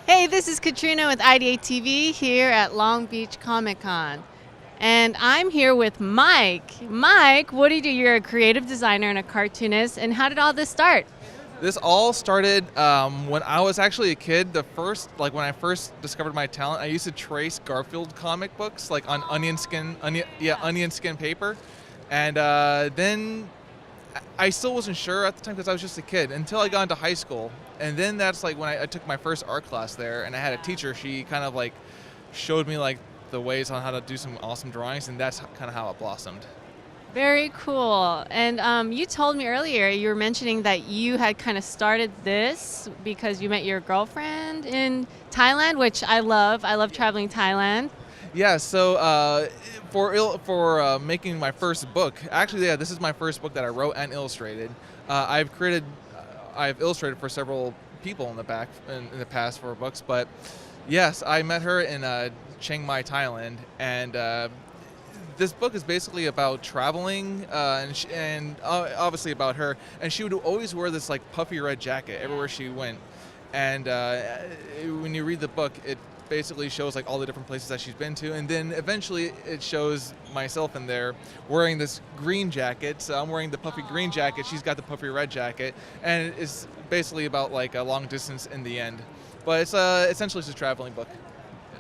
Hey, this is Katrina with IdeateTV here at Long Beach Comic Con. And I'm here with Mike. Mike, what do you do? You're a creative designer and a cartoonist. And how did all this start? This all started when I was actually a kid. When I first discovered my talent, I used to trace Garfield comic books like on onion skin paper, and then I still wasn't sure at the time because I was just a kid until I got into high school, and then that's like when I took my first art class there, and I had a teacher. She kind of like showed me like the ways on how to do some awesome drawings, and that's kind of how it blossomed. Very cool. And you told me earlier, you were mentioning that you had kind of started this because you met your girlfriend in Thailand, which I love. I love traveling Thailand. Yeah, so for making my first book, actually, yeah, this is my first book that I wrote and illustrated. I've illustrated for several people in the past for books, but yes, I met her in Chiang Mai, Thailand, and this book is basically about traveling and obviously about her. And she would always wear this like puffy red jacket everywhere she went. And when you read the book, it basically shows like all the different places that she's been to, and then eventually it shows myself in there wearing this green jacket. So I'm wearing the puffy green jacket, she's got the puffy red jacket, and it's basically about like a long distance in the end. But it's essentially just a traveling book.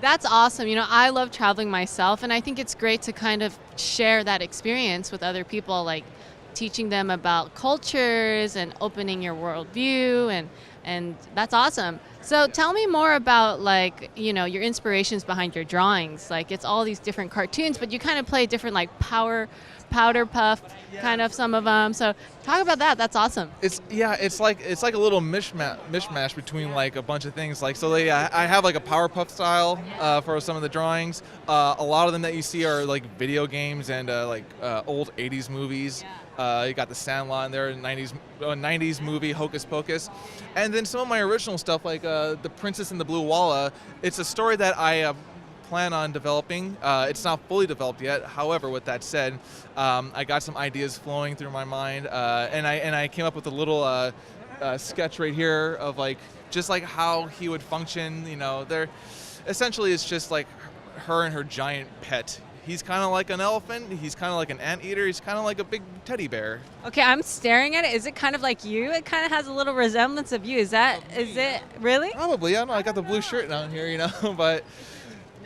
That's awesome. You know, I love traveling myself, and I think it's great to kind of share that experience with other people, like teaching them about cultures and opening your worldview, and that's awesome. So tell me more about like, you know, your inspirations behind your drawings. Like it's all these different cartoons, but you kind of play different like powder puff kind of some of them. So talk about that. That's awesome. It's like a little mishmash between like a bunch of things. Like I have like a Powerpuff style for some of the drawings. A lot of them that you see are like video games and old 80s movies. You got the Sandlot in there, 90s movie Hocus Pocus, and then some of my original stuff like The Princess and the Blue Walla. It's a story that I plan on developing. It's not fully developed yet. However, with that said, I got some ideas flowing through my mind, and I came up with a little sketch right here of like just like how he would function. You know, essentially it's just like her and her giant pet. He's kind of like an elephant. He's kind of like an anteater. He's kind of like a big teddy bear. Okay, I'm staring at it. Is it kind of like you? It kind of has a little resemblance of you. Is it really? Probably. I don't know. I got the blue shirt down here, you know, but.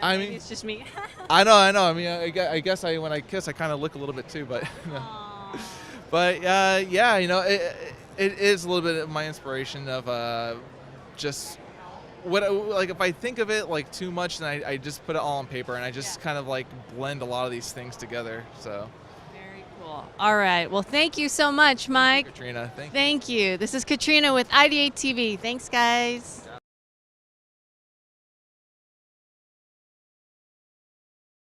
No, I mean, it's just me. I know. I mean, I guess when I kiss, I kind of look a little bit too, but. But yeah, you know, it is a little bit of my inspiration of just like if I think of it like too much, then I just put it all on paper and I just kind of like blend a lot of these things together. So. Very cool. All right. Well, thank you so much, Mike. Katrina, thank you. This is Katrina with IdeateTV. Thanks, guys.